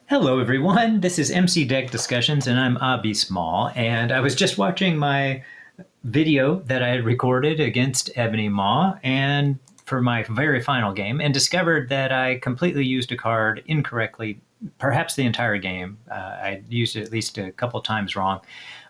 Hello everyone, this is MC Deck Discussions and I'm Ebony Maw, and I was just watching my video that I had recorded against Ebony Maw and for my very final game, and discovered that I completely used a card incorrectly, perhaps the entire game. I used it at least a couple times wrong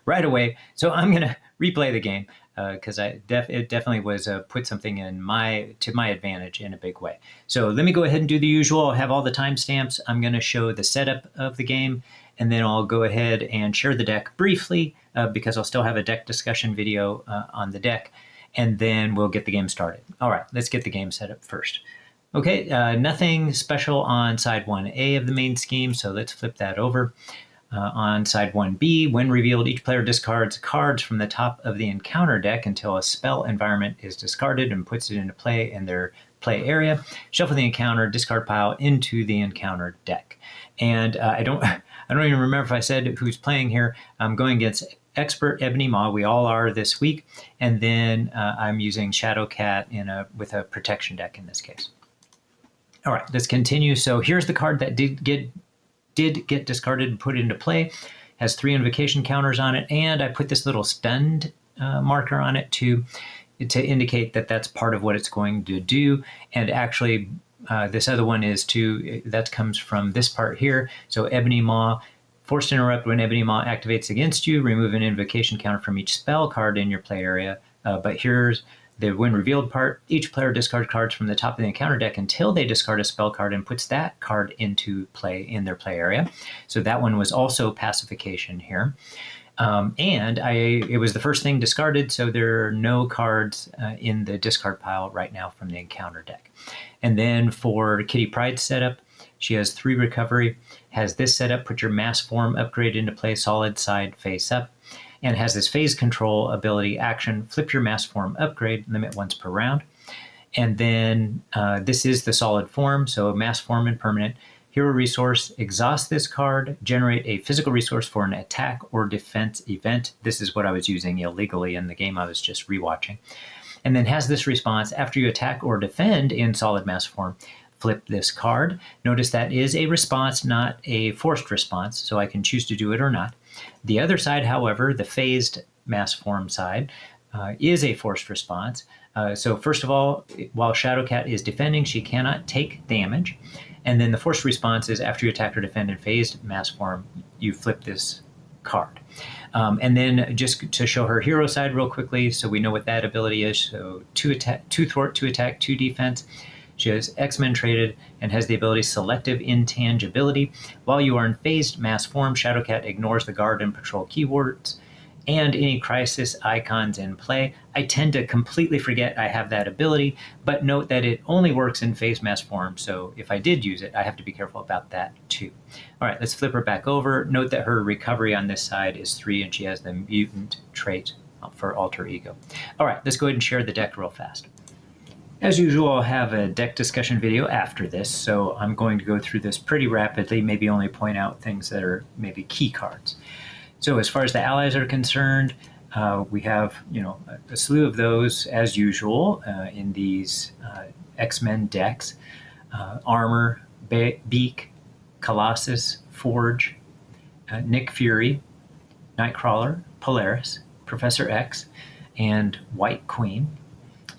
right away, so I'm going to replay the game because it definitely was put something to my advantage in a big way. So let me go ahead and do the usual. I'll have all the timestamps. I'm going to show the setup of the game, and then I'll go ahead and share the deck briefly because I'll still have a deck discussion video on the deck, and then we'll get the game started. All right, let's get the game set up first. Okay, nothing special on side 1A of the main scheme, so let's flip that over. On side 1B, when revealed, each player discards cards from the top of the encounter deck until a spell environment is discarded and puts it into play in their play area. Shuffle the encounter discard pile into the encounter deck. And I don't even remember if I said who's playing here. I'm going against expert Ebony Maw. We all are this week. And then I'm using Shadowcat with a protection deck in this case. All right, let's continue. So here's the card that did get discarded and put into play. Has 3 invocation counters on it, and I put this little stunned marker on it to indicate that that's part of what it's going to do. And actually, this other one is that comes from this part here. So Ebony Maw, forced to interrupt when Ebony Maw activates against you, remove an invocation counter from each spell card in your play area. But here's the when revealed part. Each player discards cards from the top of the encounter deck until they discard a spell card and puts that card into play in their play area. So that one was also pacification here. And it was the first thing discarded, so there are no cards in the discard pile right now from the encounter deck. And then for Kitty Pryde's setup, she has 3 recovery, has this setup, put your mass form upgrade into play solid side face up, and has this phase control ability action, flip your mass form upgrade, limit once per round. And then this is the solid form, so mass form and permanent. Hero resource, exhaust this card, generate a physical resource for an attack or defense event. This is what I was using illegally in the game I was just rewatching. And then has this response, after you attack or defend in solid mass form, flip this card. Notice that is a response, not a forced response, so I can choose to do it or not. The other side, however, the phased mass form side, is a forced response. So first of all, while Shadowcat is defending, she cannot take damage. And then the forced response is after you attack or defend in phased mass form, you flip this card. And then just to show her hero side real quickly, so we know what that ability is. So 2 thwart, 2 attack, 2 defense. She has X-Men traded and has the ability Selective Intangibility. While you are in phased mass form, Shadowcat ignores the guard and patrol keywords and any crisis icons in play. I tend to completely forget I have that ability, but note that it only works in phased mass form, so if I did use it, I have to be careful about that too. All right, let's flip her back over. Note that her recovery on this side is 3, and she has the mutant trait for alter ego. All right, let's go ahead and share the deck real fast. As usual, I'll have a deck discussion video after this, so I'm going to go through this pretty rapidly, maybe only point out things that are maybe key cards. So as far as the allies are concerned, we have a slew of those as usual in these X-Men decks. Armor, Beak, Colossus, Forge, Nick Fury, Nightcrawler, Polaris, Professor X, and White Queen.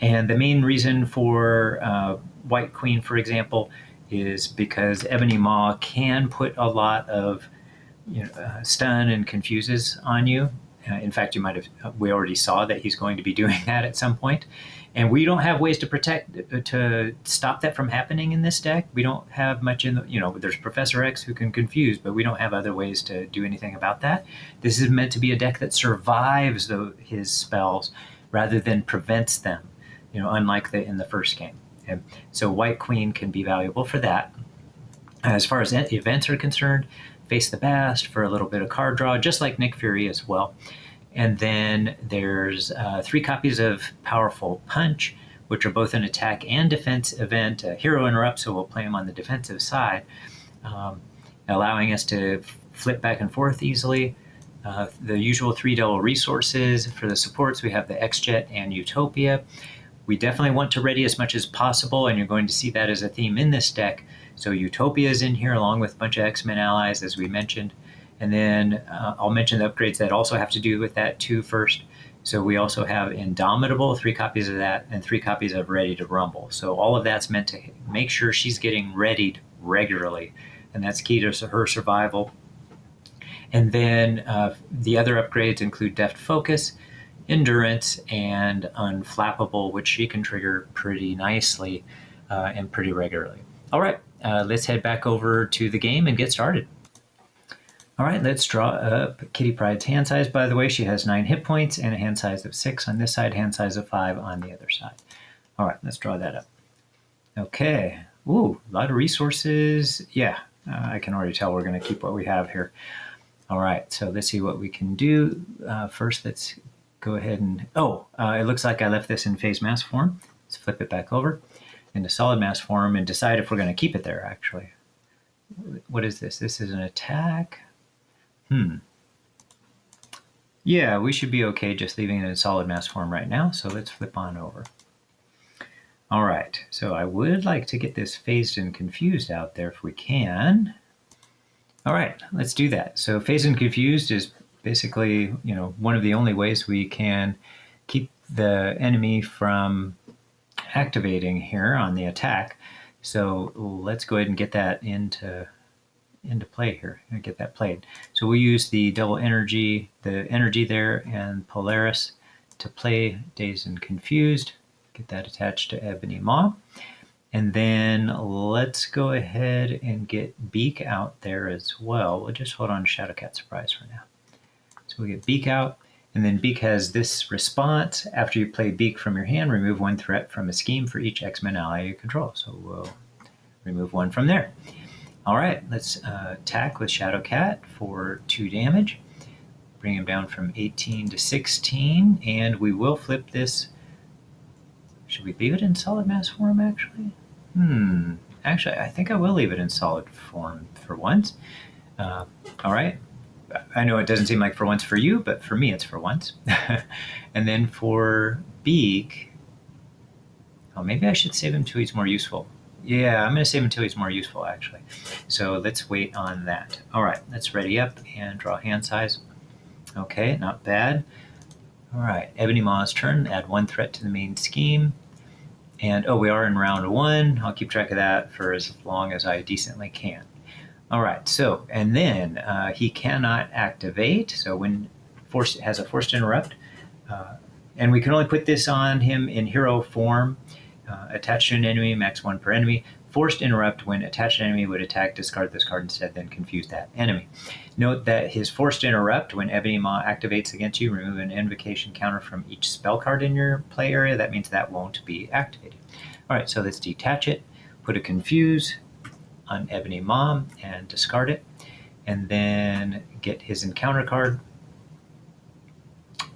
And the main reason for White Queen, for example, is because Ebony Maw can put a lot of stun and confuses on you. In fact, we already saw that he's going to be doing that at some point. And we don't have ways to stop that from happening in this deck. We don't have much there's Professor X who can confuse, but we don't have other ways to do anything about that. This is meant to be a deck that survives his spells rather than prevents them. Unlike in the first game. Okay? So White Queen can be valuable for that. As far as events are concerned, Face the Bast for a little bit of card draw, just like Nick Fury as well. And then there's 3 copies of Powerful Punch, which are both an attack and defense event. Hero interrupt, so we'll play them on the defensive side, allowing us to flip back and forth easily. The usual 3 double resources. For the supports, we have the X-Jet and Utopia. We definitely want to ready as much as possible, and you're going to see that as a theme in this deck. So Utopia is in here along with a bunch of X-Men allies, as we mentioned. And then I'll mention the upgrades that also have to do with that too first. So we also have Indomitable, 3 copies of that, and 3 copies of Ready to Rumble. So all of that's meant to make sure she's getting readied regularly, and that's key to her survival. And then the other upgrades include Deft Focus, Endurance, and Unflappable, which she can trigger pretty nicely and pretty regularly. All right, let's head back over to the game and get started. All right, let's draw up Kitty Pryde's hand size. By the way, she has 9 hit points and a hand size of 6 on this side, hand size of 5 on the other side. All right, let's draw that up. Okay. Ooh, a lot of resources. Yeah, I can already tell we're going to keep what we have here. All right, so let's see what we can do. First, let's go ahead and... it looks like I left this in phase mass form. Let's flip it back over into solid mass form and decide if we're going to keep it there, actually. What is this? This is an attack. Yeah, we should be okay just leaving it in solid mass form right now, so let's flip on over. All right, so I would like to get this phased and confused out there if we can. All right, let's do that. So phased and confused is basically, one of the only ways we can keep the enemy from activating here on the attack. So let's go ahead and get that into play here and get that played. So we use the double energy, the energy there, and Polaris to play Dazed and Confused. Get that attached to Ebony Maw. And then let's go ahead and get Beak out there as well. We'll just hold on to Shadowcat Surprise for now. So we get Beak out, and then Beak has this response. After you play Beak from your hand, remove 1 threat from a scheme for each X-Men ally you control. So we'll remove 1 from there. All right, let's attack with Shadowcat for 2 damage. Bring him down from 18 to 16, and we will flip this. Should we leave it in solid mass form, actually? Actually, I think I will leave it in solid form for once. All right. I know it doesn't seem like for once for you, but for me, it's for once. And then for Beak, maybe I should save him till he's more useful. Yeah, I'm going to save him until he's more useful, actually. So let's wait on that. All right, let's ready up and draw hand size. Okay, not bad. All right, Ebony Maw's turn. Add 1 threat to the main scheme. And, we are in round 1. I'll keep track of that for as long as I decently can. All right, so, and then he cannot activate. So when has a forced interrupt. And we can only put this on him in hero form. Attached to an enemy, max 1 per enemy. Forced interrupt when attached enemy would attack, discard this card instead, then confuse that enemy. Note that his forced interrupt, when Ebony Maw activates against you, remove an invocation counter from each spell card in your play area. That means that won't be activated. All right, so let's detach it, put a confuse on Ebony Maw and discard it, and then get his encounter card.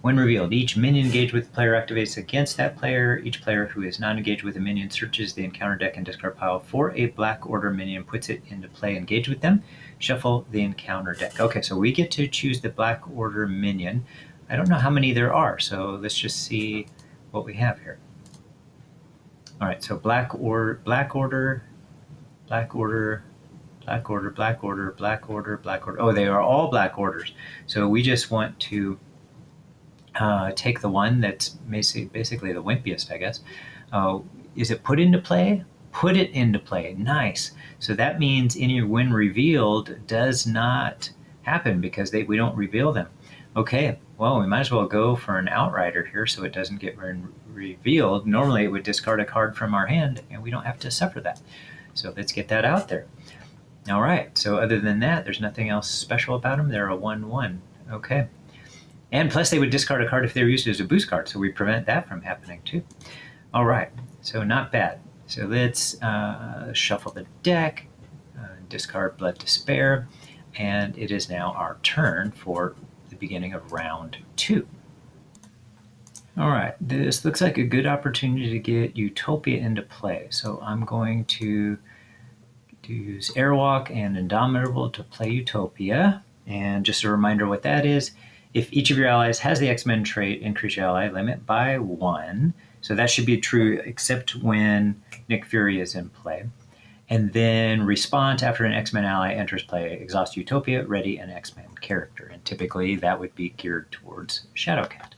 When revealed, each minion engaged with the player activates against that player. Each player who is not engaged with a minion searches the encounter deck and discard pile for a Black Order minion, puts it into play, engage with them, shuffle the encounter deck. Okay, so we get to choose the Black Order minion. I don't know how many there are, so let's just see what we have here. All right, so Black Order, Black Order, Black Order, Black Order, Black Order, Black Order, Black Order. Oh, they are all Black Orders. So we just want to take the one that's basically the wimpiest, I guess. Is it put into play? Put it into play. Nice. So that means any when revealed does not happen because we don't reveal them. Okay, well, we might as well go for an outrider here so it doesn't get revealed. Normally it would discard a card from our hand and we don't have to suffer that. So let's get that out there. All right, so other than that, there's nothing else special about them. They're a 1/1. Okay. And plus they would discard a card if they were used as a boost card, so we prevent that from happening too. All right, so not bad. So let's shuffle the deck, discard Blood Despair, and it is now our turn for the beginning of round 2. All right, this looks like a good opportunity to get Utopia into play. So I'm going to use Airwalk and Indomitable to play Utopia. And just a reminder what that is. If each of your allies has the X-Men trait, increase your ally limit by 1. So that should be true except when Nick Fury is in play. And then response after an X-Men ally enters play, exhaust Utopia, ready an X-Men character. And typically that would be geared towards Shadowcat.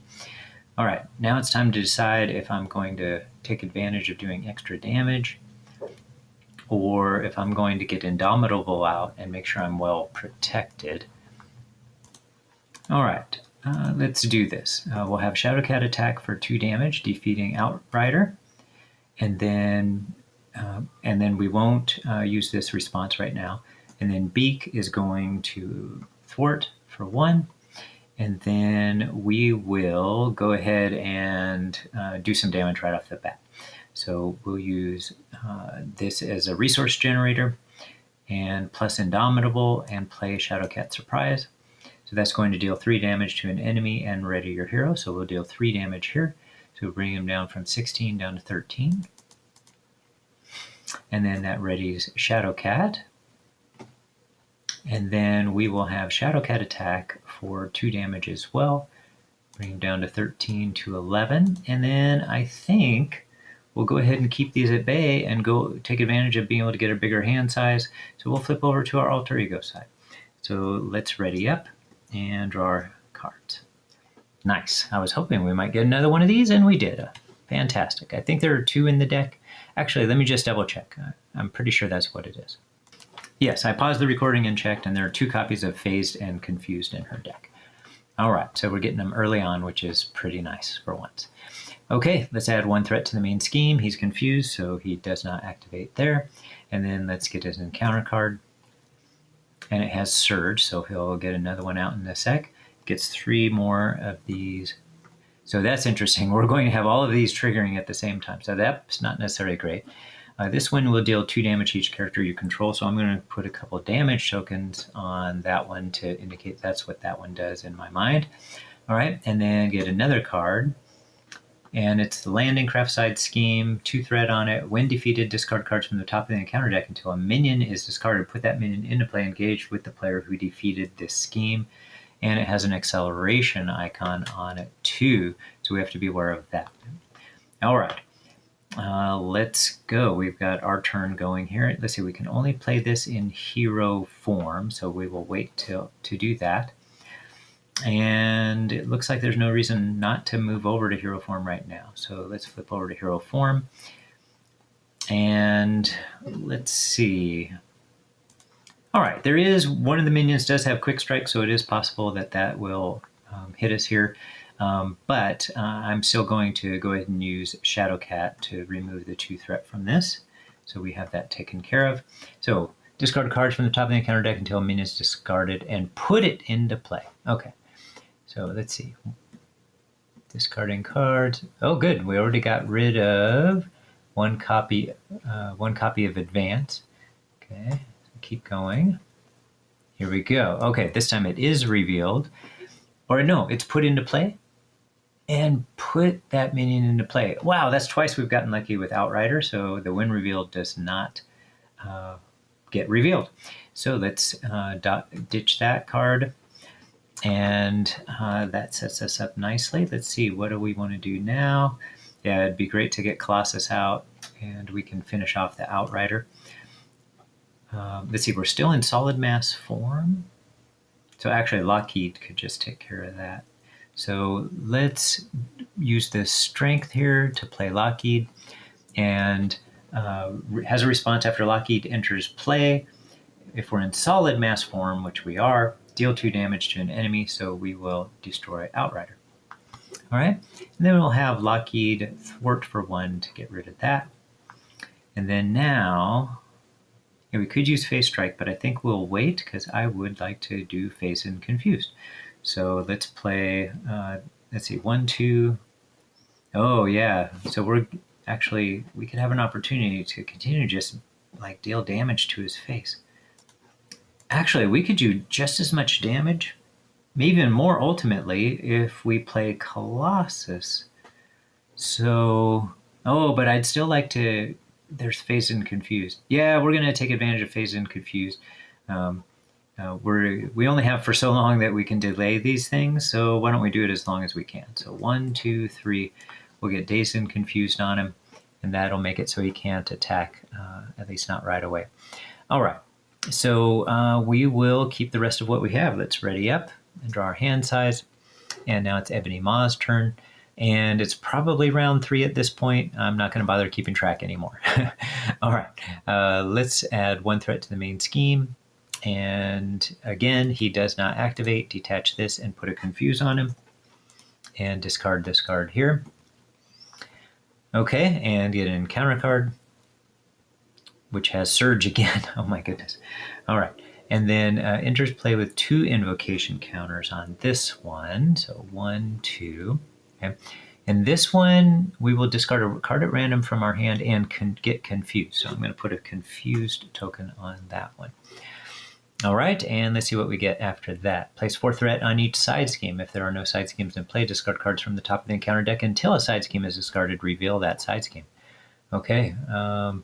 All right, now it's time to decide if I'm going to take advantage of doing extra damage or if I'm going to get Indomitable out and make sure I'm well protected. All right, let's do this. We'll have Shadowcat attack for 2 damage, defeating Outrider. And then we won't use this response right now. And then Beak is going to thwart for 1. And then we will go ahead and do some damage right off the bat. So we'll use this as a resource generator and plus Indomitable and play Shadowcat Surprise. So that's going to deal 3 damage to an enemy and ready your hero. So we'll deal 3 damage here. So we'll bring him down from 16 down to 13. And then that readies Shadowcat. And then we will have Shadowcat attack for 2 damage as well. Bring him down to 13 to 11. And then I think we'll go ahead and keep these at bay and go take advantage of being able to get a bigger hand size. So we'll flip over to our alter ego side. So let's ready up and draw our cards. Nice. I was hoping we might get another one of these, and we did. Fantastic. I think there are 2 in the deck. Actually, let me just double check. I'm pretty sure that's what it is. Yes, I paused the recording and checked, and there are 2 copies of Phased and Confused in her deck. All right, so we're getting them early on, which is pretty nice for once. Okay, let's add 1 threat to the main scheme. He's confused, so he does not activate there. And then let's get his encounter card. And it has Surge, so he'll get another one out in a sec. Gets 3 more of these. So that's interesting. We're going to have all of these triggering at the same time. So that's not necessarily great. This one will deal 2 damage to each character you control. So I'm going to put a couple damage tokens on that one to indicate that's what that one does in my mind. All right, and then get another card. And it's the Landing Craft Side Scheme, 2 threat on it. When defeated, discard cards from the top of the encounter deck until a minion is discarded. Put that minion into play, engaged with the player who defeated this scheme. And it has an acceleration icon on it too, so we have to be aware of that. All right, let's go. We've got our turn going here. Let's see, we can only play this in hero form, so we will wait to do that. And it looks like there's no reason not to move over to hero form right now. So let's flip over to hero form. And let's see. All right, there is one of the minions does have quick strike, so it is possible that that will hit us here. But I'm still going to go ahead and use Shadowcat to remove the 2 threat from this. So we have that taken care of. So discard cards from the top of the encounter deck until a minion is discarded and put it into play. Okay, so let's see. Discarding cards. Oh, good. We already got rid of 1 copy of Advance. Okay. Keep going. Here we go. Okay, this time it is revealed. Or no, it's put into play. And put that minion into play. Wow, that's twice we've gotten lucky with Outrider, so the when revealed does not get revealed. So let's ditch that card. And that sets us up nicely. Let's see, what do we want to do now? Yeah, it'd be great to get Colossus out, and we can finish off the Outrider. Let's see, we're still in solid mass form. So actually Lockheed could just take care of that. So let's use this strength here to play Lockheed. And has a response after Lockheed enters play. If we're in solid mass form, which we are, deal 2 damage to an enemy, so we will destroy Outrider. All right, and then we'll have Lockheed thwart for 1 to get rid of that. And then now, yeah, we could use Phase Strike, but I think we'll wait because I would like to do Phase and Confused. So let's play, let's see, 1, 2. Oh yeah, so we could have an opportunity to continue to just like deal damage to his face. Actually, we could do just as much damage, maybe even more ultimately, if we play Colossus. So, oh, but I'd still like to, there's Phased and Confused. Yeah, we're going to take advantage of Phased and Confused. We only have for so long that we can delay these things, so why don't we do it as long as we can. So 1, 2, 3, we'll get Dazed and Confused on him, and that'll make it so he can't attack, at least not right away. All right, so we will keep the rest of what we have. Let's ready up and draw our hand size. And now it's Ebony Maw's turn. And it's probably round 3 at this point. I'm not going to bother keeping track anymore. All right, let's add 1 threat to the main scheme. And again, he does not activate. Detach this and put a confuse on him. And discard this card here. Okay, and get an encounter card, which has Surge again. Oh my goodness. All right. And then enters play with 2 invocation counters on this one. So 1, 2. Okay. And this one, we will discard a card at random from our hand and get confused. So I'm going to put a confused token on that one. All right, and let's see what we get after that. Place 4 threat on each side scheme. If there are no side schemes in play, discard cards from the top of the encounter deck until a side scheme is discarded. Reveal that side scheme. Okay,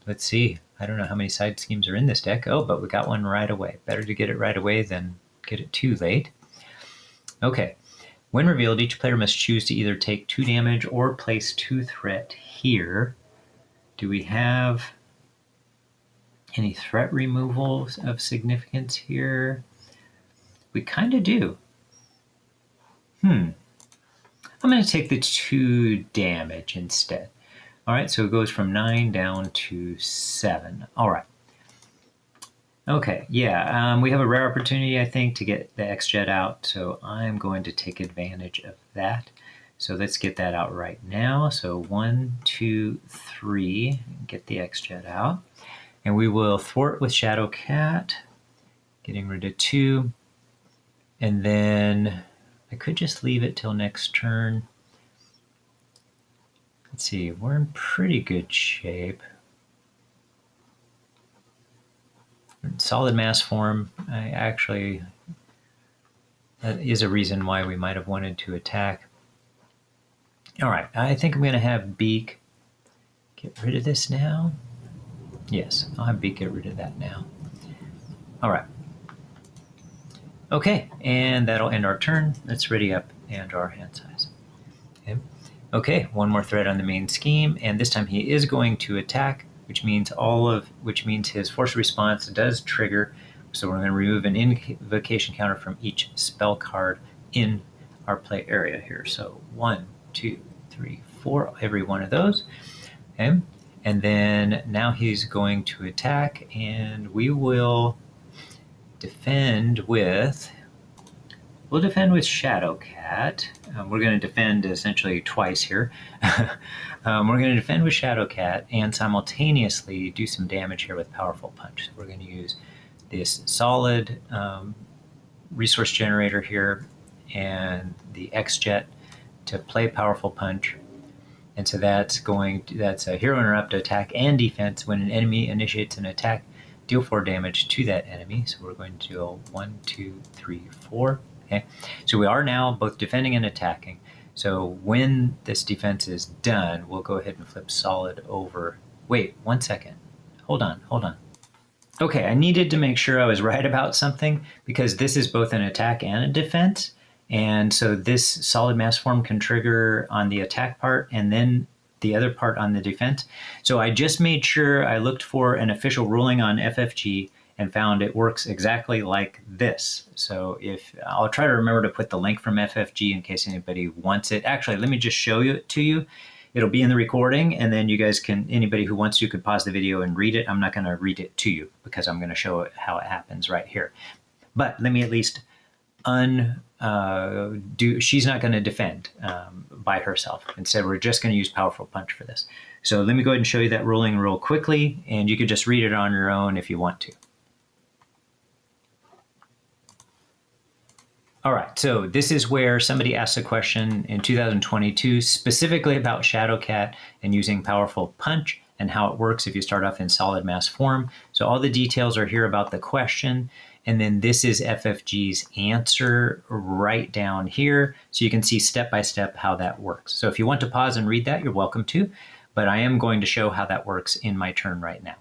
let's see. I don't know how many side schemes are in this deck. Oh, but we got one right away. Better to get it right away than get it too late. Okay, when revealed, each player must choose to either take 2 damage or place 2 threat here. Do we have any threat removals of significance here? We kind of do. I'm going to take the 2 damage instead. All right, so it goes from 9 down to 7. All right. Okay, yeah, we have a rare opportunity, I think, to get the X-Jet out, so I'm going to take advantage of that. So let's get that out right now. So 1, 2, 3, get the X-Jet out. And we will thwart with Shadowcat, getting rid of 2. And then I could just leave it till next turn. Let's see, we're in pretty good shape. In solid mass form, that is a reason why we might have wanted to attack. All right, I think I'm going to have Beak get rid of this now. Yes, I'll have Beak get rid of that now. All right. Okay, and that'll end our turn. Let's ready up and draw our hand size. Okay, 1 more threat on the main scheme, and this time he is going to attack, which means his force response does trigger. So we're going to remove an invocation counter from each spell card in our play area here. So 1, 2, 3, 4, every one of those. Okay. And then now he's going to attack, and we will defend with, Shadowcat. We're going to defend essentially twice here. We're going to defend with Shadowcat and simultaneously do some damage here with Powerful Punch. So we're going to use this solid resource generator here and the X-Jet to play Powerful Punch. And so that's a hero interrupt attack and defense. When an enemy initiates an attack, deal 4 damage to that enemy. So we're going to deal 1, 2, 3, 4. Okay. So we are now both defending and attacking. So when this defense is done, we'll go ahead and flip solid over. Wait, 1 second. Hold on. Okay, I needed to make sure I was right about something because this is both an attack and a defense. And so this solid mass form can trigger on the attack part and then the other part on the defense. So I just made sure I looked for an official ruling on FFG and found it works exactly like this. So I'll try to remember to put the link from FFG in case anybody wants it. Actually, let me just show it to you. It'll be in the recording, and then you guys anybody who wants to could pause the video and read it. I'm not going to read it to you because I'm going to show it how it happens right here. But let me at least she's not going to defend by herself. Instead, we're just going to use Powerful Punch for this. So let me go ahead and show you that ruling real quickly, and you could just read it on your own if you want to. All right, so this is where somebody asked a question in 2022 specifically about Shadowcat and using Powerful Punch and how it works if you start off in solid mass form. So all the details are here about the question. And then this is FFG's answer right down here. So you can see step by step how that works. So if you want to pause and read that, you're welcome to, but I am going to show how that works in my turn right now.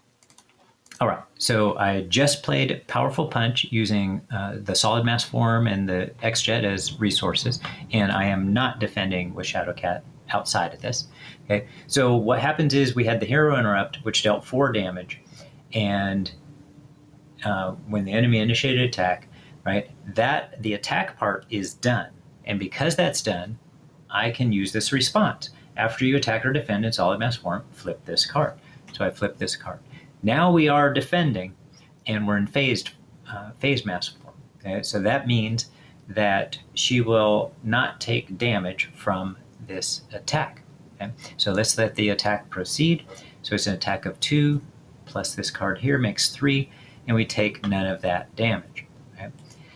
All right, so I just played Powerful Punch using the solid mass form and the X-Jet as resources, and I am not defending with Shadowcat outside of this. Okay, so what happens is we had the hero interrupt, which dealt 4 damage, and when the enemy initiated attack, right, that the attack part is done, and because that's done, I can use this response. After you attack or defend in solid mass form, flip this card. So I flip this card. Now we are defending, and we're in phase mass form. Okay, so that means that she will not take damage from this attack. Okay? So let's let the attack proceed. So it's an attack of 2 plus this card here makes 3, and we take none of that damage. Okay?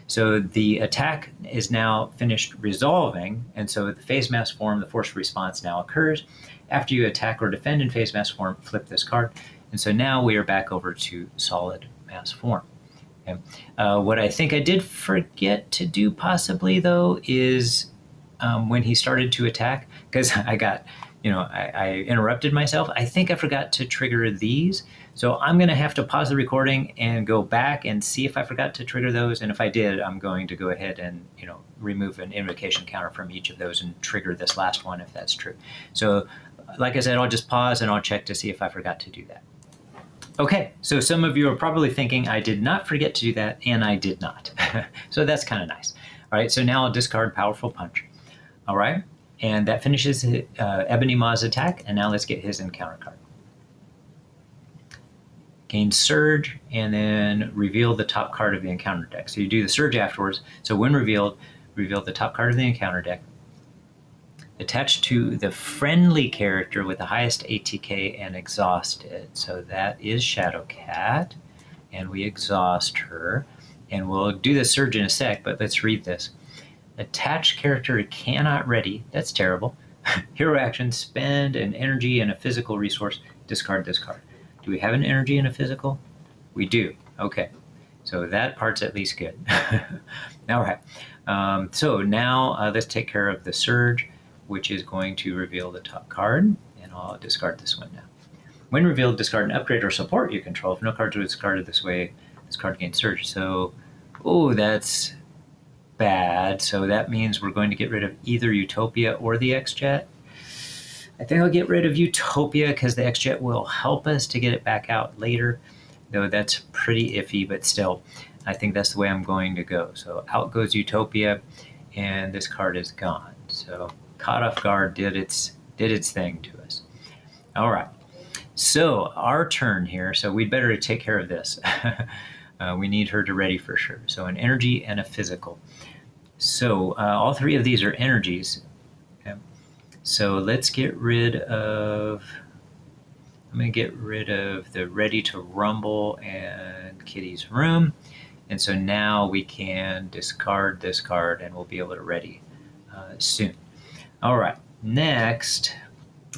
So the attack is now finished resolving, and so the phase mass form, the forced response now occurs. After you attack or defend in phase mass form, flip this card, and so now we are back over to solid mass form. Okay. What I think I did forget to do possibly, though, is when he started to attack, because I got, I interrupted myself. I think I forgot to trigger these. So I'm going to have to pause the recording and go back and see if I forgot to trigger those. And if I did, I'm going to go ahead and, remove an invocation counter from each of those and trigger this last one if that's true. So like I said, I'll just pause and I'll check to see if I forgot to do that. Okay, so some of you are probably thinking I did not forget to do that, and I did not. So that's kind of nice. All right, so now I'll discard Powerful Punch. All right, and that finishes Ebony Maw's attack, and now let's get his encounter card. Gain Surge, and then reveal the top card of the encounter deck. So you do the Surge afterwards. So when revealed, reveal the top card of the encounter deck. Attached to the friendly character with the highest ATK and exhausted. So that is Shadowcat, and we exhaust her. And we'll do the Surge in a sec, but let's read this. Attached character cannot ready. That's terrible. Hero action, spend an energy and a physical resource, discard this card. Do we have an energy and a physical? We do. Okay. So that part's at least good. All right. So now let's take care of the Surge, which is going to reveal the top card, and I'll discard this one now. When revealed, discard an upgrade or support you control. If no cards are discarded this way, this card gains Surge. So, oh, that's bad. So that means we're going to get rid of either Utopia or the X-Jet. I think I'll get rid of Utopia because the X-Jet will help us to get it back out later, though that's pretty iffy, but still, I think that's the way I'm going to go. So out goes Utopia, and this card is gone. So Caught Off Guard did its thing to us. All right, so our turn here. So we'd better take care of this. We need her to ready for sure. So an energy and a physical. So all 3 of these are energies. Okay. So let's get rid of. I'm going to get rid of the Ready to Rumble and Kitty's Room. And so now we can discard this card, and we'll be able to ready soon. All right, next,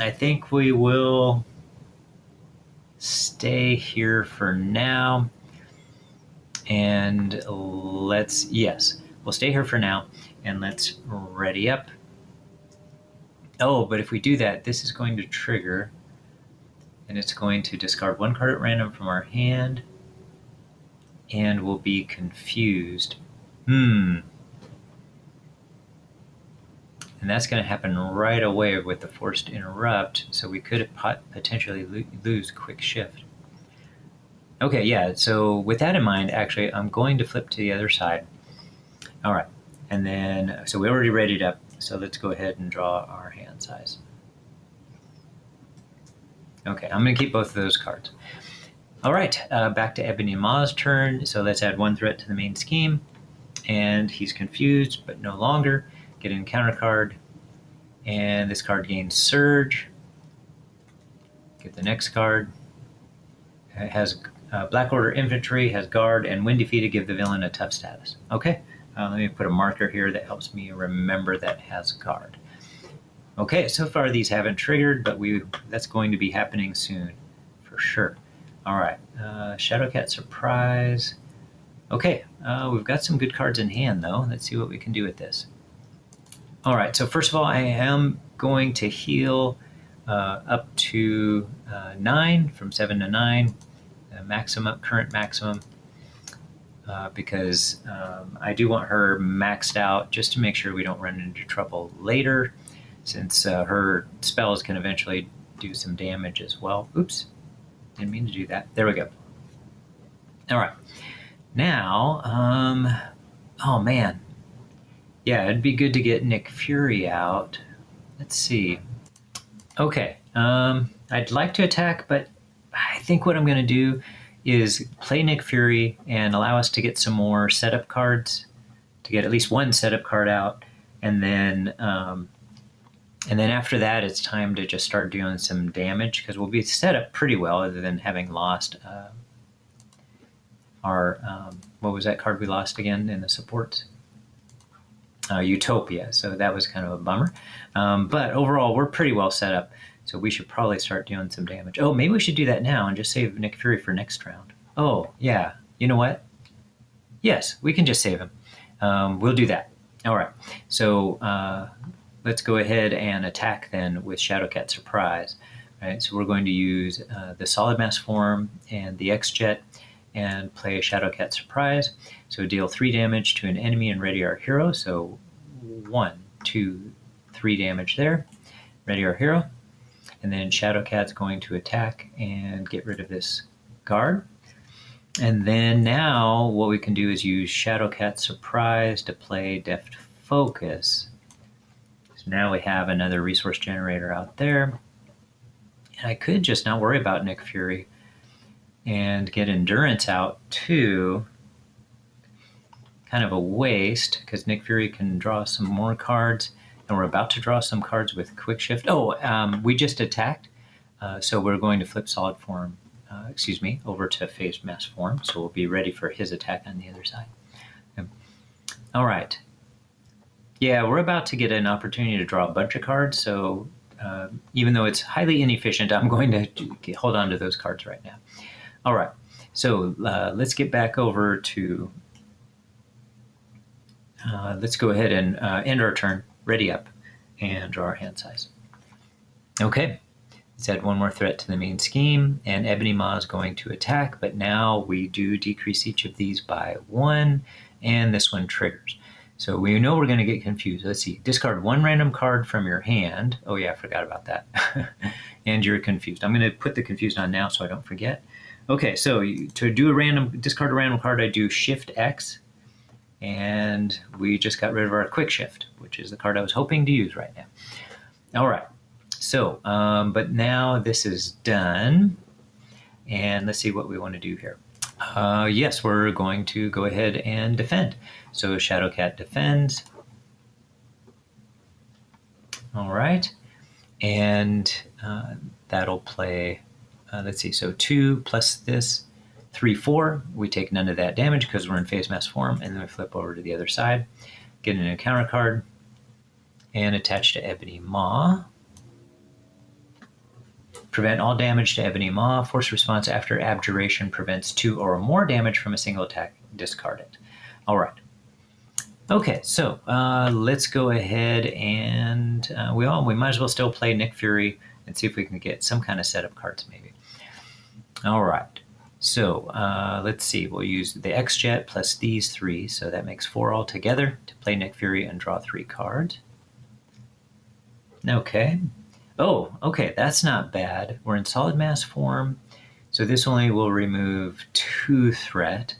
I think we will stay here for now. And we'll stay here for now, and let's ready up. Oh, but if we do that, this is going to trigger, and it's going to discard 1 card at random from our hand, and we'll be confused. And that's going to happen right away with the forced interrupt, so we could potentially lose Quick Shift. Okay, yeah, so with that in mind, actually, I'm going to flip to the other side. All right, and then, so we already readied up, so let's go ahead and draw our hand size. Okay, I'm going to keep both of those cards. All right, back to Ebony Maw's turn, so let's add 1 threat to the main scheme, and he's confused, but no longer. Get an encounter card, and this card gains Surge. Get the next card. It has Black Order Infantry, has Guard, and when defeated, give the villain a tough status. Okay, let me put a marker here that helps me remember that has Guard. Okay, so far these haven't triggered, but that's going to be happening soon, for sure. All right, Shadowcat Surprise. Okay, we've got some good cards in hand, though. Let's see what we can do with this. All right, so first of all, I am going to heal up to 9, from 7 to 9, current maximum, because I do want her maxed out just to make sure we don't run into trouble later. since her spells can eventually do some damage as well. Oops, didn't mean to do that. There we go. All right. Now, oh man. Yeah, it'd be good to get Nick Fury out. Let's see. Okay, I'd like to attack, but I think what I'm going to do is play Nick Fury and allow us to get some more setup cards, to get at least one setup card out, and then after that, it's time to just start doing some damage, because we'll be set up pretty well, other than having lost our what was that card we lost again in the supports? Utopia. So that was kind of a bummer. But overall, we're pretty well set up. So we should probably start doing some damage. Oh, maybe we should do that now and just save Nick Fury for next round. Oh, yeah. You know what? Yes, we can just save him. We'll do that. All right. So let's go ahead and attack then with Shadowcat Surprise. All right. So we're going to use the Solid Mass form and the X-Jet and play Shadowcat Surprise. So deal 3 damage to an enemy and ready our hero. So 1, 2, 3 damage there. Ready our hero. And then Shadowcat's going to attack and get rid of this guard. And then now what we can do is use Shadowcat Surprise to play Deft Focus. So now we have another resource generator out there. And I could just not worry about Nick Fury and get Endurance out too. Kind of a waste, because Nick Fury can draw some more cards, and we're about to draw some cards with Quick Shift. Oh, we just attacked, so we're going to flip Solid Form, over to Phased Mass Form, so we'll be ready for his attack on the other side. All right. Yeah, we're about to get an opportunity to draw a bunch of cards, so even though it's highly inefficient, I'm going to hold on to those cards right now. All right, so let's get back over to, let's go ahead and end our turn, ready up, and draw our hand size. Okay, let's add one more threat to the main scheme, and Ebony Maw is going to attack, but now we do decrease each of these by 1, and this one triggers. So we know we're going to get confused. Let's see, discard 1 random card from your hand. Oh yeah, I forgot about that. And you're confused. I'm going to put the confused on now so I don't forget. Okay, so to do discard a random card, I do Shift X, and we just got rid of our Quick Shift, which is the card I was hoping to use right now. All right, so, but now this is done, and let's see what we want to do here. Yes, we're going to go ahead and defend. So Shadowcat defends. All right, and that'll play, let's see, so 2 plus this, 3, 4. We take none of that damage because we're in Phase Mass form, and then we flip over to the other side, get an encounter card, and attach to Ebony Maw. Prevent all damage to Ebony Maw. Force response after abjuration prevents 2 or more damage from a single attack. Discard it. All right. Okay, so let's go ahead and we might as well still play Nick Fury and see if we can get some kind of setup cards maybe. All right. So let's see. We'll use the X-Jet plus these 3, so that makes 4 altogether to play Nick Fury and draw 3 cards. Okay. Oh, okay, that's not bad. We're in Solid Mass form, so this only will remove 2 threat.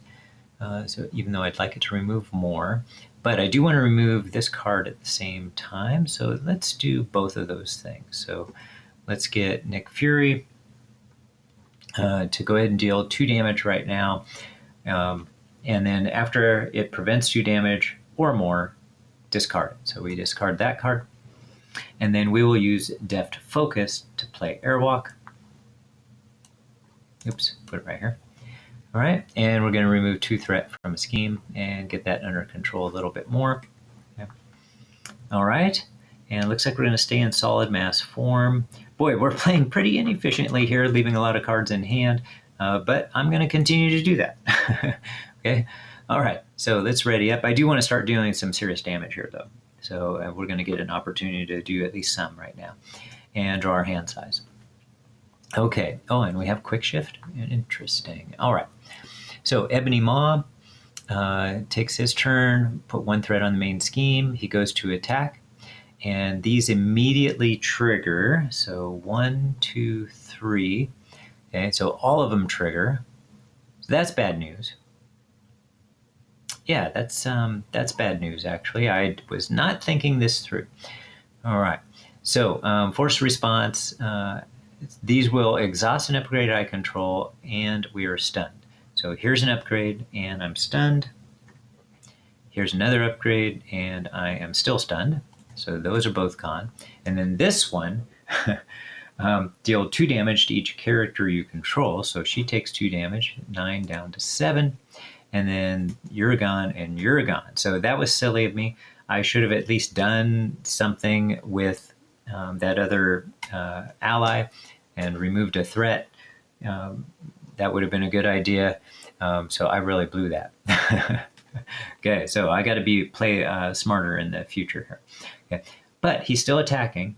So even though I'd like it to remove more, but I do want to remove this card at the same time. So let's do both of those things. So let's get Nick Fury to go ahead and deal 2 damage right now. And then after it prevents 2 damage or more, discard it. So we discard that card. And then we will use Deft Focus to play Airwalk. Oops, put it right here. All right, and we're going to remove 2 threat from a scheme and get that under control a little bit more. Okay. All right, and it looks like we're going to stay in Solid Mass form. Boy, we're playing pretty inefficiently here, leaving a lot of cards in hand, but I'm going to continue to do that. Okay, all right, so let's ready up. I do want to start dealing some serious damage here, though. So we're going to get an opportunity to do at least some right now and draw our hand size. Okay. Oh, and we have Quick Shift. Interesting. All right. So Ebony Maw takes his turn, put 1 threat on the main scheme. He goes to attack, and these immediately trigger. So 1, 2, 3. Okay, so all of them trigger. So that's bad news. Yeah, that's bad news, actually. I was not thinking this through. All right, so forced response. These will exhaust an upgrade I control, and we are stunned. So here's an upgrade, and I'm stunned. Here's another upgrade, and I am still stunned. So those are both gone. And then this one, deal 2 damage to each character you control. So she takes 2 damage, 9 down to 7. And then you're gone and you're gone. So that was silly of me. I should have at least done something with that other ally and removed a threat. That would have been a good idea. So I really blew that. Okay, so I got to play smarter in the future here. Okay, but he's still attacking.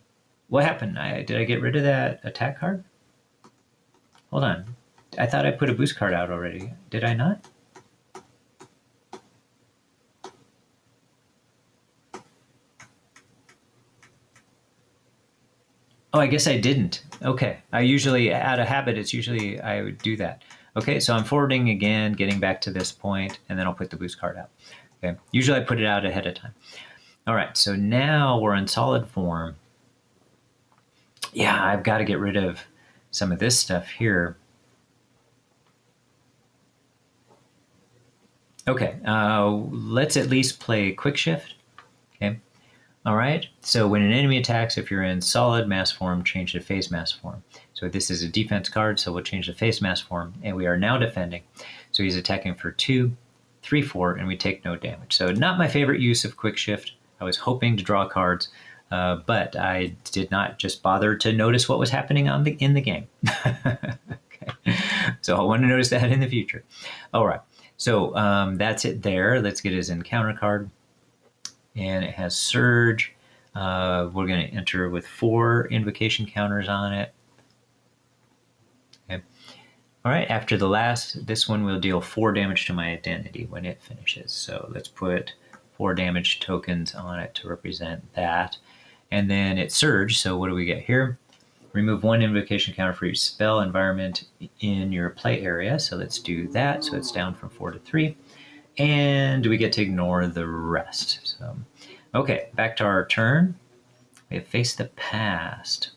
What happened? Did I get rid of that attack card? Hold on. I thought I put a boost card out already. Did I not? Oh, I guess I didn't. Okay. I usually, out of habit, I would do that. Okay, so I'm forwarding again, getting back to this point, and then I'll put the boost card out. Okay. Usually I put it out ahead of time. All right, so now we're in solid form. Yeah, I've got to get rid of some of this stuff here. Okay, let's at least play quick shift. Okay. All right, so when an enemy attacks, if you're in solid mass form, change to phase mass form. So this is a defense card, so we'll change to phase mass form, and we are now defending. So he's attacking for 2, 3, 4, and we take no damage. So not my favorite use of quick shift. I was hoping to draw cards, but I did not just bother to notice what was happening in the game. Okay. So I want to notice that in the future. All right, so that's it there. Let's get his encounter card. And it has Surge. We're going to enter with 4 invocation counters on it. Okay. All right, after this one will deal 4 damage to my identity when it finishes. So let's put 4 damage tokens on it to represent that. And then it's Surge, so what do we get here? Remove 1 invocation counter for each spell environment in your play area. So let's do that. So it's down from 4 to 3. And we get to ignore the rest. So, okay, back to our turn. We have Face the Past.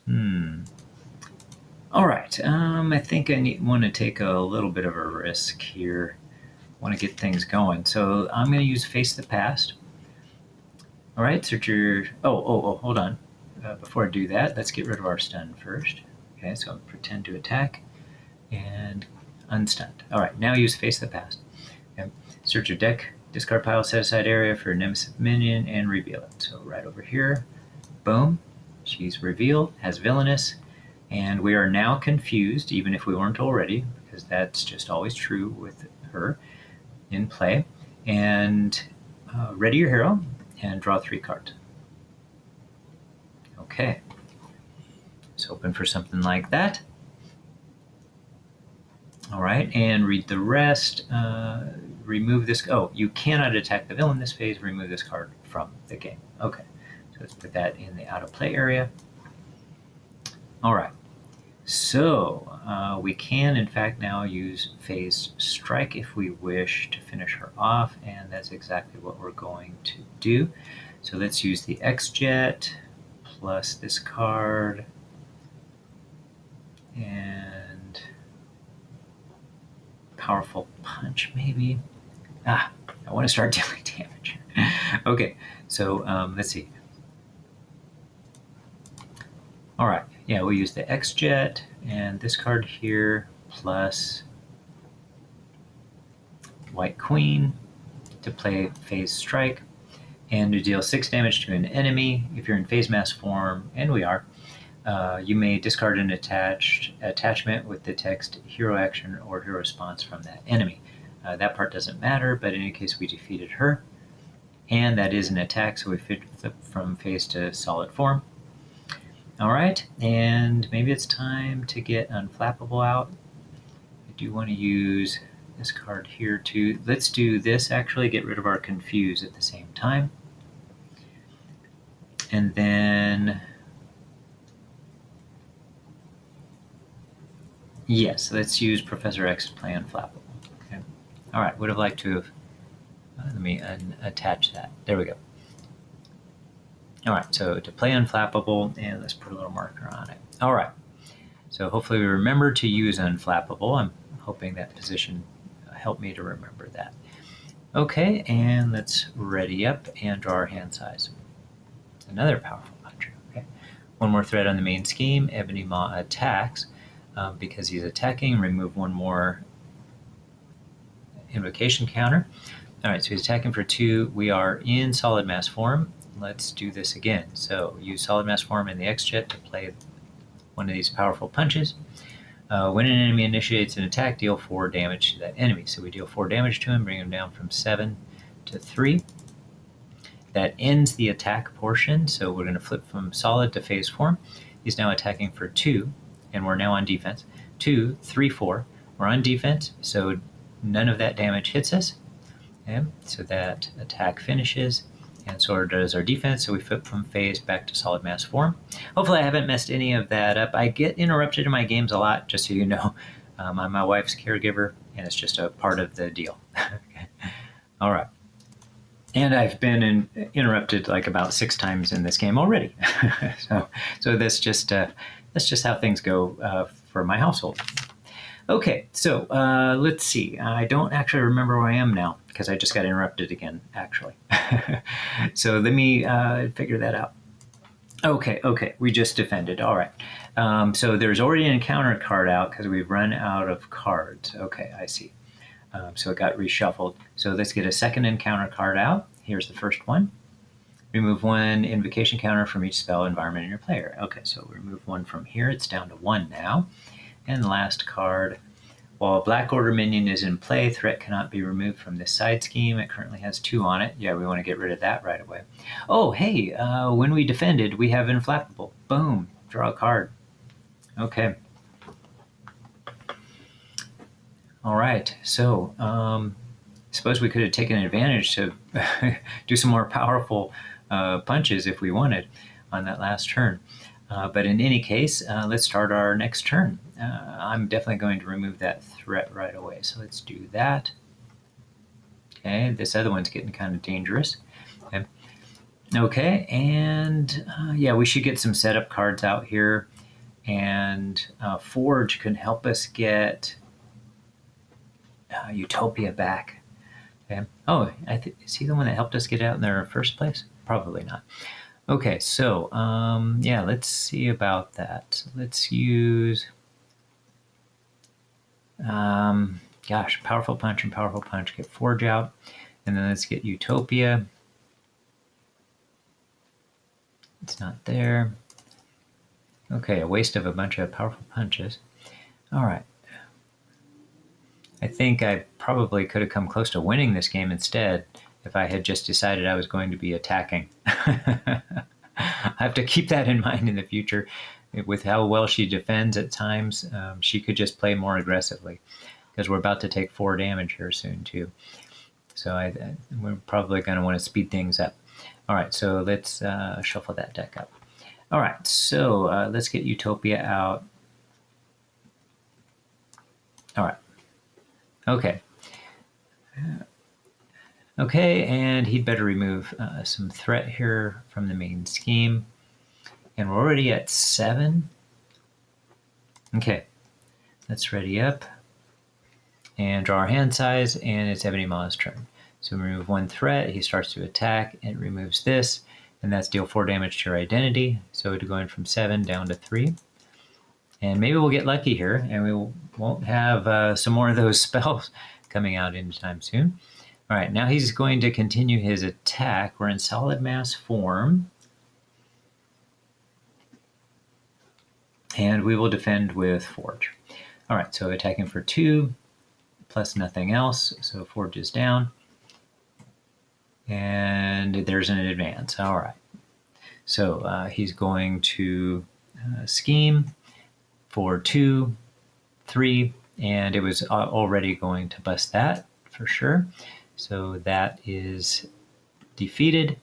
All right, I think I want to take a little bit of a risk here. I want to get things going. So I'm going to use Face the Past. All right, search your... Oh, hold on. Before I do that, let's get rid of our stun first. Okay, so I'll pretend to attack and unstunned. All right, now use Face the Past. Okay. Search your deck, discard pile, set aside area for a nemesis minion, and reveal it. So right over here, boom, she's revealed, has villainous, and we are now confused, even if we weren't already, because that's just always true with her in play. And ready your hero, and draw 3 cards. Okay, let's open for something like that. All right, and read the rest. Remove this. Oh, you cannot attack the villain this phase. Remove this card from the game. Okay, so let's put that in the out of play area. All right, so we can in fact now use phase strike if we wish to finish her off, and that's exactly what we're going to do. So let's use the X-Jet plus this card and powerful punch maybe. I want to start dealing damage. Okay, so let's see. All right, yeah, we'll use the X-Jet and this card here plus White Queen to play Phase Strike and to deal 6 damage to an enemy. If you're in Phase Mass form, and we are, you may discard an attachment with the text Hero Action or Hero Response from that enemy. That part doesn't matter, but in any case, we defeated her. And that is an attack, so we flip from phase to solid form. All right, and maybe it's time to get Unflappable out. I do want to use this card here too. Let's do this actually, get rid of our Confuse at the same time. And then, yes, let's use Professor X's play Unflappable. Okay. All right, would have liked to have, let me attach that. There we go. All right, so to play Unflappable, and let's put a little marker on it. All right, so hopefully we remember to use Unflappable. I'm hoping that position helped me to remember that. Okay, and let's ready up and draw our hand size. Another powerful puncher. Okay, one more threat on the main scheme. Ebony Maw attacks. Because he's attacking, remove one more invocation counter. All right, so he's attacking for 2. We are in solid mass form. Let's do this again. So use solid mass form in the X-Jet to play one of these powerful punches. When an enemy initiates an attack, deal 4 damage to that enemy. So we deal 4 damage to him, bring him down from 7 to 3. That ends the attack portion, so we're going to flip from solid to phase form. He's now attacking for 2, and we're now on defense. 2, 3, 4. We're on defense, so none of that damage hits us. Okay? So that attack finishes, and so does our defense, so we flip from phase back to solid mass form. Hopefully I haven't messed any of that up. I get interrupted in my games a lot, just so you know. I'm my wife's caregiver, and it's just a part of the deal. Okay. All right. And I've been interrupted like about 6 times in this game already. so that's just how things go for my household. Okay, so let's see. I don't actually remember where I am now because I just got interrupted again, actually. So let me figure that out. Okay, we just defended. All right. So there's already an encounter card out because we've run out of cards. Okay, I see. So it got reshuffled. So let's get a second encounter card out. Here's the first one. Remove 1 invocation counter from each spell environment in your player. Okay, so we remove 1 from here. It's down to 1 now. And the last card. While a Black Order minion is in play, threat cannot be removed from this side scheme. It currently has 2 on it. Yeah, we want to get rid of that right away. Oh, hey, when we defended, we have Inflappable. Boom, draw a card. Okay. All right, so suppose we could have taken advantage to do some more powerful punches if we wanted on that last turn. But in any case, let's start our next turn. I'm definitely going to remove that threat right away. So let's do that. Okay, this other one's getting kind of dangerous. Okay, and yeah, we should get some setup cards out here. And Forge can help us get Utopia back. Okay. Oh, is he the one that helped us get out in the first place? Probably not. Okay, so yeah, let's see about that. Let's use, gosh, Powerful Punch and Powerful Punch. Get Forge out, and then let's get Utopia. It's not there. Okay, a waste of a bunch of powerful punches. All right. I think I probably could have come close to winning this game instead if I had just decided I was going to be attacking. I have to keep that in mind in the future. With how well she defends at times, she could just play more aggressively because we're about to take 4 damage here soon too. So we're probably going to want to speed things up. All right, so let's shuffle that deck up. All right, so let's get Utopia out. All right. Okay. Okay, and he'd better remove some threat here from the main scheme. And we're already at 7. Okay, let's ready up and draw our hand size, and it's Ebony Maw's turn. So we remove 1 threat, he starts to attack, and removes this, and that's deal 4 damage to your identity. So we're going from 7 down to 3. And maybe we'll get lucky here, and we won't have some more of those spells coming out anytime soon. All right, now he's going to continue his attack. We're in solid mass form. And we will defend with Forge. All right, so attacking for 2, plus nothing else. So Forge is down. And there's an advance. All right. So he's going to scheme for 2, 3, and it was already going to bust that for sure. So that is defeated.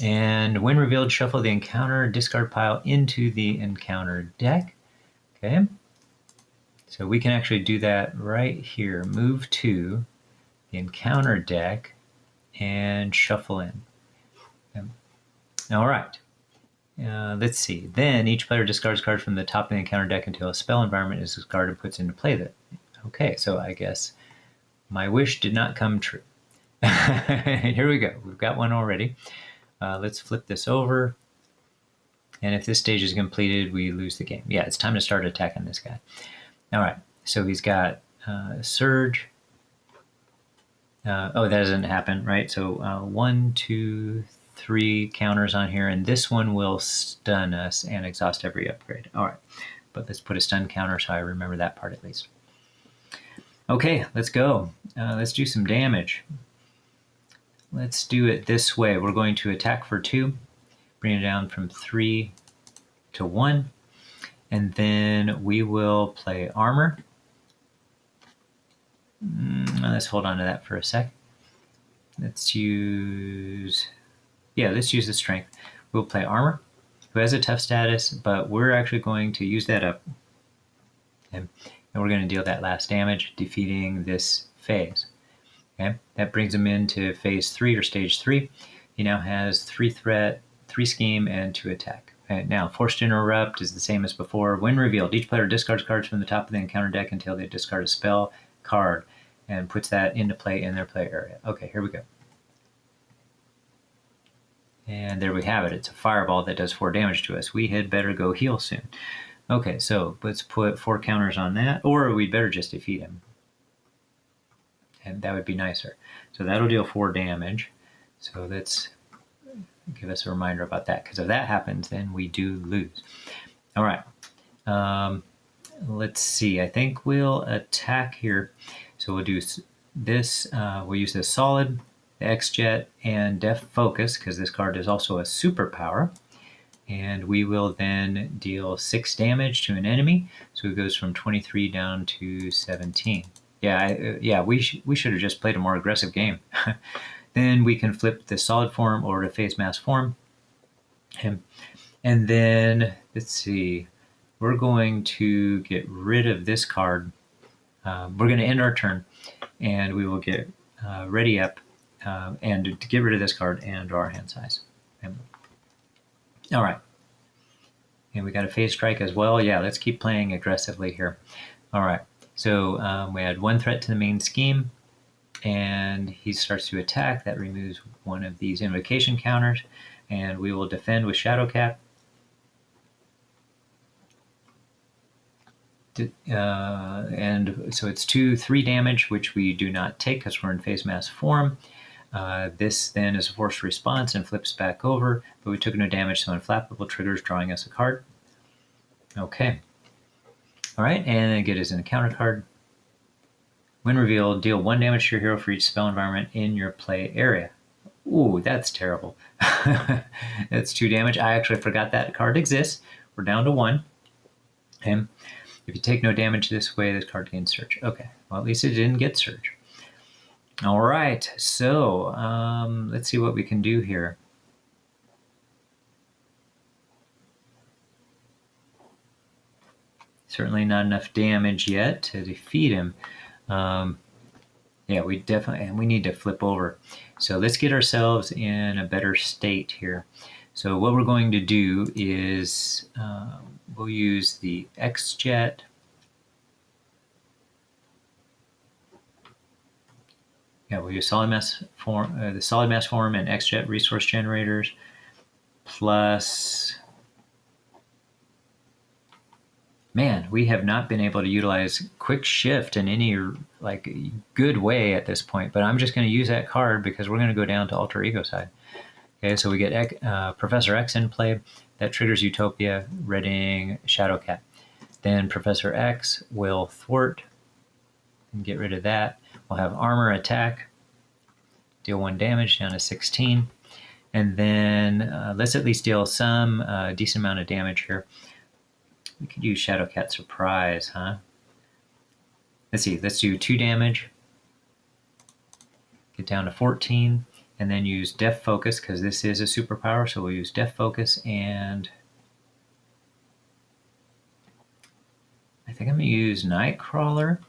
And when revealed, shuffle the encounter discard pile into the encounter deck. Okay. So we can actually do that right here. Move to the encounter deck and shuffle in. Okay. All right. Let's see. Then each player discards cards from the top of the encounter deck until a spell environment is discarded and puts into play. That. Okay, so I guess my wish did not come true. Here we go. We've got one already. Let's flip this over. And if this stage is completed, we lose the game. Yeah, it's time to start attacking this guy. All right, so he's got Surge. Oh, that doesn't happen, right? So 1, 2, 3 counters on here, and this one will stun us and exhaust every upgrade. All right, but let's put a stun counter so I remember that part at least. Okay, let's go. Let's do some damage. Let's do it this way. We're going to attack for 2, bring it down from 3 to 1, and then we will play armor. Let's hold on to that for a sec. Let's use the strength. We'll play armor, who has a tough status, but we're actually going to use that up. And we're going to deal that last damage, defeating this phase. Okay, that brings him into phase 3 or stage 3. He now has 3 threat, 3 scheme, and 2 attack. Okay, now, Forced Interrupt is the same as before. When revealed, each player discards cards from the top of the encounter deck until they discard a spell card and puts that into play in their play area. Okay, here we go. And there we have it. It's a fireball that does 4 damage to us. We had better go heal soon. Okay, so let's put 4 counters on that, or we'd better just defeat him. And that would be nicer. So that'll deal 4 damage. So let's give us a reminder about that, because if that happens, then we do lose. All right. Let's see. I think we'll attack here. So we'll do this. We'll use this Solid, the X-Jet, and Def Focus, because this card is also a superpower. And we will then deal 6 damage to an enemy. So it goes from 23 down to 17. Yeah, we should have just played a more aggressive game. Then we can flip the Solid form over to Phase Mass form. And then, let's see, we're going to get rid of this card. We're going to end our turn, and we will get ready up and to get rid of this card and draw our hand size. All right. And we got a phase strike as well. Yeah, let's keep playing aggressively here. All right. So we had 1 threat to the main scheme, and he starts to attack. That removes one of these invocation counters, and we will defend with Shadowcat. And so it's 3 damage, which we do not take because we're in phase mass form. This then is a forced response and flips back over, but we took no damage, so Unflappable triggers, drawing us a card. Okay. All right, and then get us an encounter card. When revealed, deal 1 damage to your hero for each spell environment in your play area. Ooh, that's terrible. That's 2 damage. I actually forgot that card exists. We're down to 1. Okay. If you take no damage this way, this card gains Surge. Okay, well, at least it didn't get Surge. All right, so let's see what we can do here. Certainly not enough damage yet to defeat him. Yeah, we definitely, and we need to flip over. So let's get ourselves in a better state here. So what we're going to do is we'll use the X-Jet. Yeah, we'll use solid mass form, the solid mass form and X-Jet resource generators, plus, man, we have not been able to utilize Quick Shift in any like good way at this point, but I'm just going to use that card because we're going to go down to Alter Ego side. Okay, so we get Professor X in play. That triggers Utopia, readying Shadowcat. Then Professor X will thwart and get rid of that. We'll have Armor Attack, deal 1 damage down to 16. And then let's at least deal some decent amount of damage here. We could use Shadowcat Surprise, huh? Let's see, let's do 2 damage. Get down to 14. and then use Def Focus because this is a superpower. So we'll use Def Focus, and I think I'm going to use Nightcrawler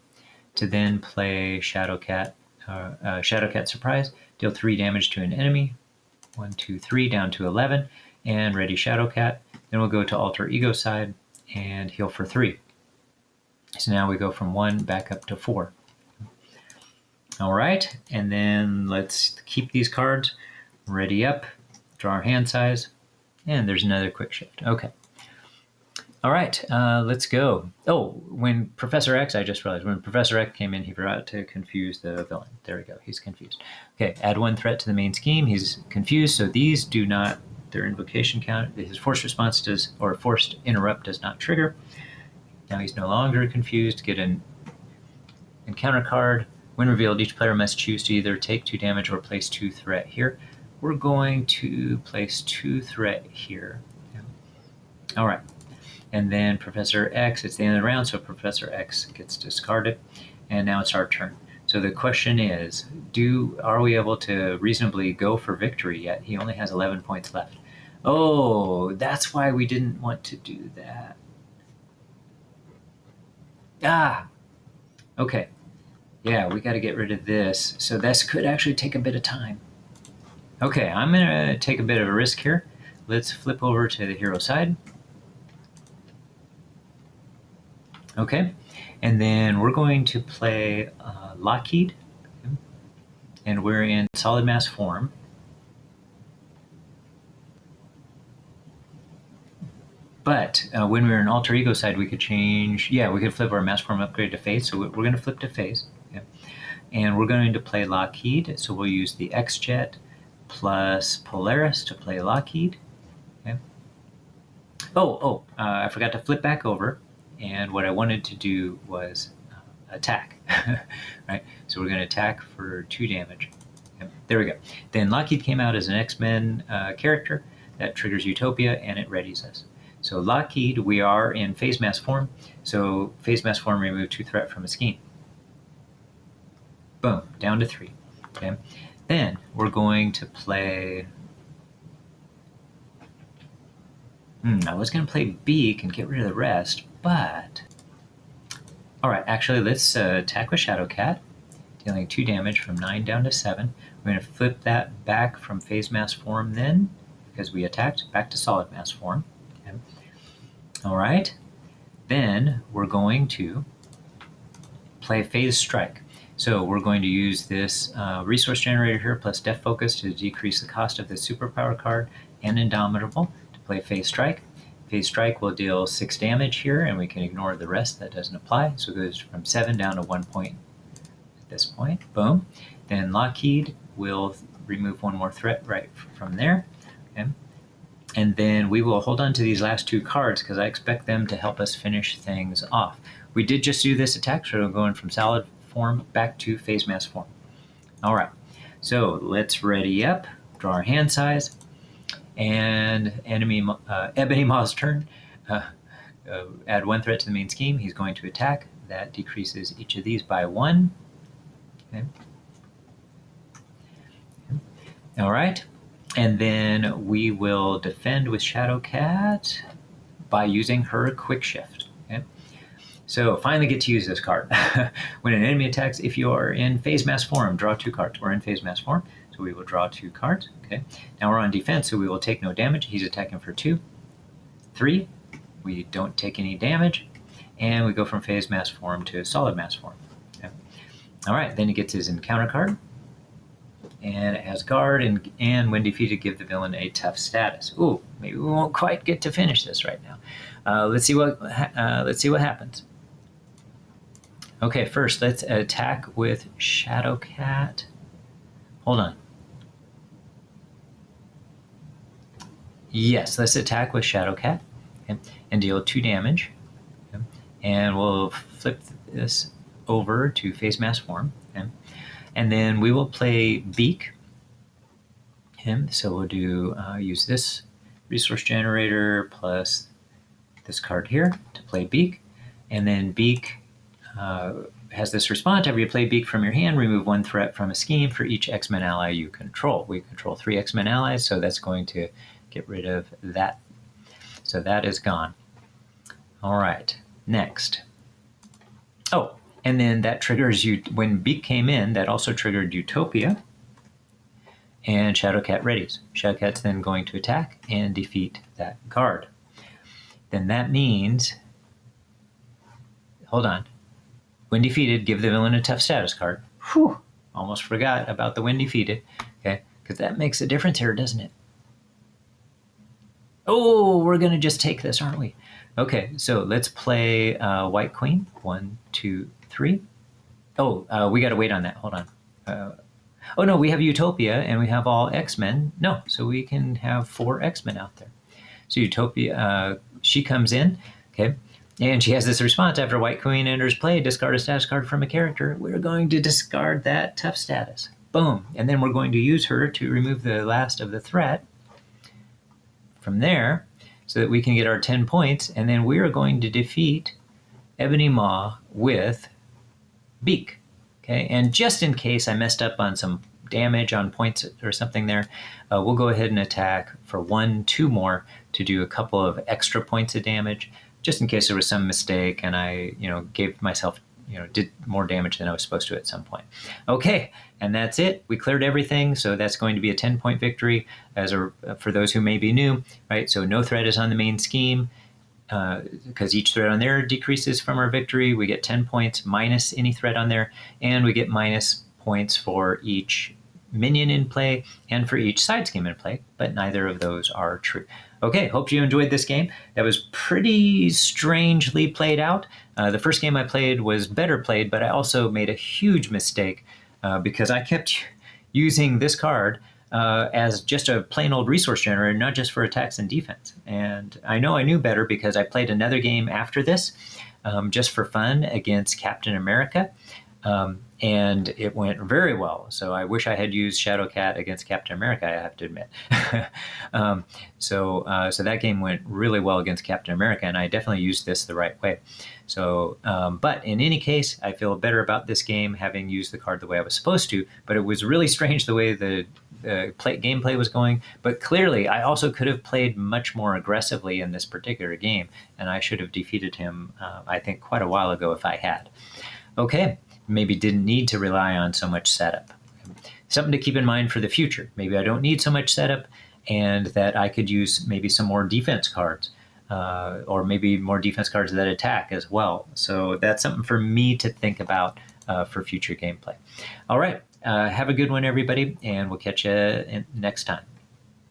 to then play Shadowcat, Shadowcat Surprise, deal 3 damage to an enemy. 1, 2, 3, down to 11, and ready Shadowcat. Then we'll go to Alter Ego side and heal for 3. So now we go from 1 back up to 4. All right, and then let's keep these cards ready up, draw our hand size, and there's another quick shift. Okay. All right, let's go. Oh, when Professor X, I just realized, when Professor X came in, he forgot to confuse the villain. There we go, he's confused. Okay, add 1 threat to the main scheme. He's confused, so these do not, their invocation count, his forced response does, or forced interrupt does not trigger. Now he's no longer confused. Get an encounter card. When revealed, each player must choose to either take 2 damage or place 2 threat here. We're going to place 2 threat here. All right. And then Professor X, it's the end of the round, so Professor X gets discarded. And now it's our turn. So the question is, are we able to reasonably go for victory yet? He only has 11 points left. Oh, that's why we didn't want to do that. Ah, okay. Yeah, we got to get rid of this. So this could actually take a bit of time. Okay, I'm going to take a bit of a risk here. Let's flip over to the hero side. Okay, and then we're going to play Lockheed, and we're in solid mass form. But when we're in alter ego side, we could change, we could flip our mass form upgrade to phase. So we're going to flip to phase. Okay? And we're going to play Lockheed. So we'll use the X-Jet plus Polaris to play Lockheed. Okay? I forgot to flip back over. And what I wanted to do was attack, right? So we're going to attack for 2 damage. Okay, there we go. Then Lockheed came out as an X-Men character that triggers Utopia, and it readies us. So Lockheed, we are in phase mass form. So phase mass form, remove 2 threat from a scheme. Boom, down to 3. Okay. Then we're going to play. I was going to play Beak and get rid of the rest, but all right. Actually, let's attack with Shadowcat, dealing 2 damage from 9 down to 7. We're going to flip that back from phase mass form then, because we attacked, back to solid mass form. Okay. All right. Then we're going to play Phase Strike. So we're going to use this resource generator here plus Def Focus to decrease the cost of the superpower card and Indomitable to play Phase Strike. Phase Strike will deal 6 damage here, and we can ignore the rest that doesn't apply. So it goes from 7 down to 1 point at this point. Boom. Then Lockheed will remove 1 more threat right from there. Okay. And then we will hold on to these last 2 cards because I expect them to help us finish things off. We did just do this attack, so we're going from solid form back to phase mass form. All right, so let's ready up, draw our hand size, and Ebony Maw's turn. Add 1 threat to the main scheme. He's going to attack. That decreases each of these by 1. Okay. All right, and then we will defend with Shadowcat by using her quick shift. Okay. So finally get to use this card. When an enemy attacks, if you are in phase mass form, draw 2 cards. We're in phase mass form, so we will draw 2 cards. Okay. Now we're on defense, so we will take no damage. He's attacking for 2. 3. We don't take any damage, and we go from phase mass form to solid mass form. Okay. All right, then he gets his encounter card, and as guard, and when defeated, give the villain a tough status. Ooh, maybe we won't quite get to finish this right now. Let's see what happens. Okay, first let's attack with Shadowcat. Hold on. Yes, let's attack with Shadowcat, okay, and deal 2 damage. Okay, and we'll flip this over to phase mass form. Okay, and then we will play Beak. So we'll do use this resource generator plus this card here to play Beak, and then Beak has this response: after you play Beak from your hand, remove 1 threat from a scheme for each X-Men ally you control. We control 3 X-Men allies, so that's going to get rid of that. So that is gone. All right, next. Oh, and then that triggers you, when Beak came in, that also triggered Utopia, and Shadowcat readies. Shadowcat's then going to attack and defeat that card. Then that means, hold on, when defeated, give the villain a tough status card. Whew, almost forgot about the when defeated, okay, because that makes a difference here, doesn't it? Oh, we're gonna just take this, aren't we? Okay, so let's play White Queen. 1, 2, 3. Oh, we gotta wait on that, hold on. Oh no, we have Utopia and we have all X-Men. No, so we can have 4 X-Men out there. So Utopia, she comes in, okay, and she has this response: after White Queen enters play, discard a status card from a character. We're going to discard that tough status. Boom. And then we're going to use her to remove the last of the threat from there so that we can get our 10 points. And then we are going to defeat Ebony Maw with Beak. Okay, and just in case I messed up on some damage on points or something there, we'll go ahead and attack for 1, 2 more to do a couple of extra points of damage, just in case there was some mistake and I, gave myself, did more damage than I was supposed to at some point. Okay, and that's it. We cleared everything, so that's going to be a 10-point victory for those who may be new, right? So no threat is on the main scheme, because each threat on there decreases from our victory. We get 10 points minus any threat on there, and we get minus points for each minion in play and for each side scheme in play, but neither of those are true. Okay, hope you enjoyed this game. That was pretty strangely played out. The first game I played was better played, but I also made a huge mistake because I kept using this card as just a plain old resource generator, not just for attacks and defense. And I know I knew better because I played another game after this just for fun against Captain America. And it went very well. So I wish I had used Shadowcat against Captain America, I have to admit. So that game went really well against Captain America, and I definitely used this the right way. So, but in any case, I feel better about this game having used the card the way I was supposed to, but it was really strange the way the gameplay was going. But clearly, I also could have played much more aggressively in this particular game, and I should have defeated him, I think, quite a while ago if I had. Okay. Maybe didn't need to rely on so much setup. Something to keep in mind for the future. Maybe I don't need so much setup, and that I could use maybe some more defense cards, or maybe more defense cards that attack as well. So that's something for me to think about for future gameplay. All right, have a good one, everybody, and we'll catch you next time.